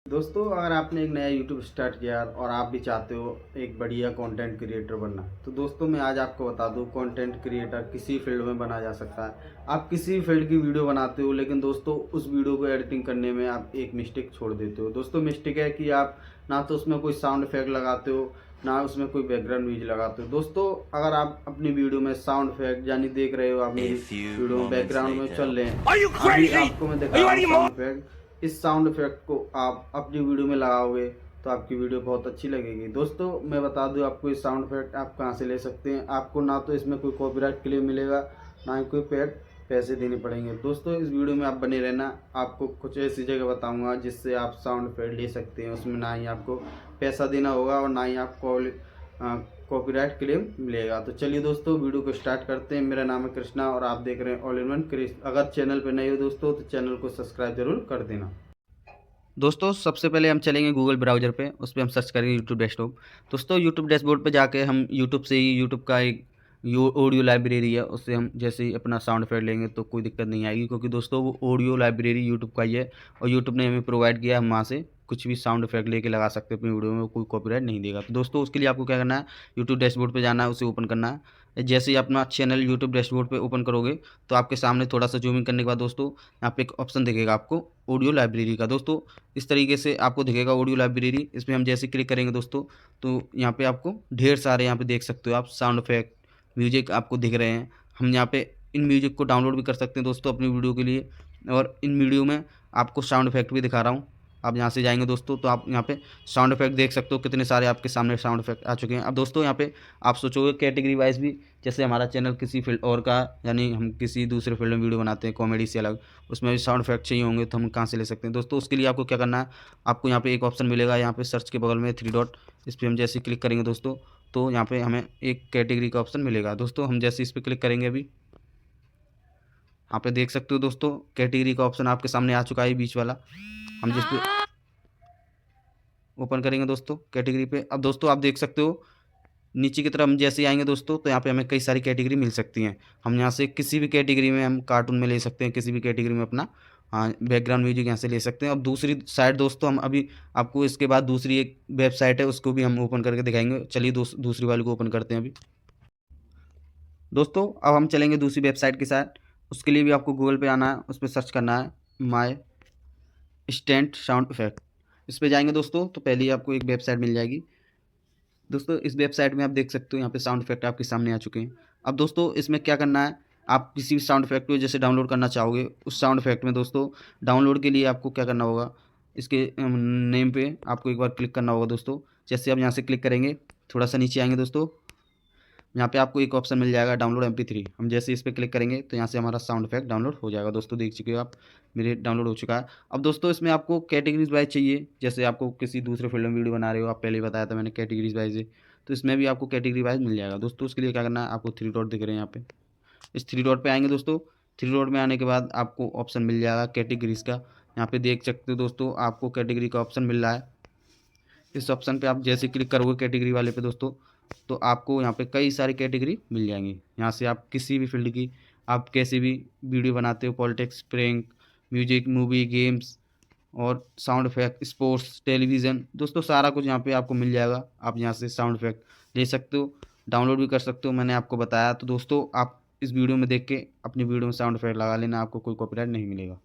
दोस्तों, अगर आपने एक नया यूट्यूब स्टार्ट किया और आप भी चाहते हो एक बढ़िया कंटेंट क्रिएटर बनना, तो दोस्तों मैं आज आपको बता दूं कंटेंट क्रिएटर किसी फील्ड में बना जा सकता है। आप किसी भी फील्ड की वीडियो बनाते हो, लेकिन दोस्तों उस वीडियो को एडिटिंग करने में आप एक मिस्टेक छोड़ देते हो। दोस्तों मिस्टेक है कि आप ना तो उसमें कोई साउंड इफेक्ट लगाते हो, ना उसमें कोई बैकग्राउंड म्यूजिक लगाते हो। दोस्तों अगर आप अपनी वीडियो में साउंड इफेक्ट यानी देख रहे हो, आप मेरी वीडियो में बैकग्राउंड में चल रहे हैं, अभी आपको मैं दिखा रहा हूँ साउंड इफेक्ट। इस साउंड इफेक्ट को आप अपनी वीडियो में लगाओगे तो आपकी वीडियो बहुत अच्छी लगेगी। दोस्तों मैं बता दूं आपको, इस साउंड इफेक्ट आप कहां से ले सकते हैं। आपको ना तो इसमें कोई कॉपीराइट क्लेम मिलेगा, ना ही कोई पैसे देने पड़ेंगे। दोस्तों इस वीडियो में आप बने रहना, आपको कुछ ऐसी जगह बताऊंगा जिससे आप साउंड इफेक्ट ले सकते हैं। उसमें ना ही आपको पैसा देना होगा और ना ही आपको कॉपीराइट क्लेम मिलेगा। तो चलिए दोस्तों वीडियो को स्टार्ट करते हैं। मेरा नाम है कृष्णा और आप देख रहे हैं ऑल इन वन क्रिश। अगर चैनल पर नए हो दोस्तों तो चैनल को सब्सक्राइब जरूर कर देना। दोस्तों सबसे पहले हम चलेंगे गूगल ब्राउज़र पे, उस पर हम सर्च करेंगे यूट्यूब डेस्कटॉप। दोस्तों यूट्यूब डैशबोर्ड पे जाके हम यूट्यूब से ही यूट्यूब का एक ऑडियो लाइब्रेरी है, उससे हम जैसे ही अपना साउंड इफेक्ट लेंगे तो कोई दिक्कत नहीं आएगी, क्योंकि दोस्तों वो ऑडियो लाइब्रेरी यूट्यूब का ही है और यूट्यूब ने हमें प्रोवाइड किया। हम वहाँ से कुछ भी साउंड इफेक्ट लेके लगा सकते हैं अपनी वीडियो में, कोई कॉपीराइट नहीं देगा। तो दोस्तों उसके लिए आपको क्या करना है, यूट्यूब डैशबोर्ड पे जाना है, उसे ओपन करना है। जैसे ही अपना चैनल यूट्यूब डैशबोर्ड पे ओपन करोगे तो आपके सामने थोड़ा सा जूमिंग करने के बाद दोस्तों यहाँ पे एक ऑप्शन दिखेगा आपको ऑडियो लाइब्रेरी का। दोस्तों इस तरीके से आपको दिखेगा ऑडियो लाइब्रेरी। इसमें हम जैसे क्लिक करेंगे दोस्तों तो यहाँ पे आपको ढेर सारे यहाँ पे देख सकते हो आप साउंड इफेक्ट म्यूजिक आपको दिख रहे हैं। हम यहाँ पे इन म्यूजिक को डाउनलोड भी कर सकते हैं दोस्तों अपनी वीडियो के लिए, और इन वीडियो में आपको साउंड इफेक्ट भी दिखा रहा हूँ। आप यहाँ से जाएंगे दोस्तों तो आप यहाँ पे साउंड इफेक्ट देख सकते हो, कितने सारे आपके सामने साउंड इफेक्ट आ चुके हैं। अब दोस्तों यहाँ पे आप सोचोगे कैटेगरी वाइज भी, जैसे हमारा चैनल किसी फील्ड और का, यानी हम किसी दूसरे फील्ड में वीडियो बनाते हैं कॉमेडी से अलग, उसमें भी साउंड इफेक्ट चाहिए होंगे तो हम कहाँ से ले सकते हैं। दोस्तों उसके लिए आपको क्या करना है, आपको यहाँ पे एक ऑप्शन मिलेगा, यहाँ पे सर्च के बगल में 3 डॉट, इस पर हम जैसे क्लिक करेंगे दोस्तों तो यहाँ पे हमें एक कैटेगरी का ऑप्शन मिलेगा। दोस्तों हम जैसे इस पर क्लिक करेंगे, अभी यहाँ पे देख सकते हो दोस्तों कैटेगरी का ऑप्शन आपके सामने आ चुका है बीच वाला। हम जिस पे ओपन करेंगे दोस्तों कैटेगरी पे, अब दोस्तों आप देख सकते हो नीचे की तरफ हम जैसे ही आएंगे दोस्तों तो यहाँ पे हमें कई सारी कैटेगरी मिल सकती हैं। हम यहाँ से किसी भी कैटेगरी में हम कार्टून में ले सकते हैं, किसी भी कैटेगरी में अपना बैकग्राउंड म्यूजिक यहाँ से ले सकते हैं। अब दूसरी साइड दोस्तों हम अभी आपको इसके बाद दूसरी एक वेबसाइट है उसको भी हम ओपन करके दिखाएंगे। चलिए दूसरी वाली को ओपन करते हैं अभी। दोस्तों अब हम चलेंगे दूसरी वेबसाइट के साथ। उसके लिए भी आपको गूगल पे आना है, उस पर सर्च करना है माई स्टैंड साउंड इफेक्ट। इस पर जाएंगे दोस्तों तो पहले ही आपको एक वेबसाइट मिल जाएगी। दोस्तों इस वेबसाइट में आप देख सकते हो यहाँ पे साउंड इफेक्ट आपके सामने आ चुके हैं। अब दोस्तों इसमें क्या करना है, आप किसी भी साउंड इफेक्ट को जैसे डाउनलोड करना चाहोगे, उस साउंड इफेक्ट में दोस्तों डाउनलोड के लिए आपको क्या करना होगा, इसके नेम पे आपको एक बार क्लिक करना होगा दोस्तों। जैसे आप यहाँ से क्लिक करेंगे थोड़ा सा नीचे आएंगे दोस्तों, यहाँ पे आपको एक ऑप्शन मिल जाएगा डाउनलोड MP3। हम जैसे इस पर क्लिक करेंगे तो यहाँ से हमारा साउंड इफेक्ट डाउनलोड हो जाएगा। दोस्तों देख चुके हो आप, मेरे डाउनलोड हो चुका है। अब दोस्तों इसमें आपको कैटेगरीज वाइज चाहिए, जैसे आपको किसी दूसरे फील्ड में वीडियो बना रहे हो, आप पहले ही बताया था मैंने कैटेगरीज वाइज है, तो इसमें भी आपको कैटेगरी वाइज मिल जाएगा। दोस्तों उसके लिए क्या करना है, आपको 3 डॉट दिख रहे हैं यहाँ पे, इस 3 डॉट पे आएंगे दोस्तों। 3 डॉट में आने के बाद आपको ऑप्शन मिल जाएगा कैटेगरीज का। यहाँ पे देख सकते हो दोस्तों आपको कैटेगरी का ऑप्शन मिल रहा है। इस ऑप्शन पे आप जैसे क्लिक करोगे कैटेगरी वाले पे दोस्तों तो आपको यहाँ पे कई सारी कैटेगरी मिल जाएंगी। यहाँ से आप किसी भी फील्ड की, आप कैसे भी वीडियो बनाते हो, politics, prank, music, movie, games और साउंड इफेक्ट, स्पोर्ट्स, टेलीविज़न, दोस्तों सारा कुछ यहाँ पे आपको मिल जाएगा। आप यहाँ से साउंड इफेक्ट ले सकते हो, डाउनलोड भी कर सकते हो, मैंने आपको बताया। तो दोस्तों आप इस वीडियो में देख के अपनी वीडियो में साउंड इफेक्ट लगा लेना, आपको कोई कॉपीराइट नहीं मिलेगा।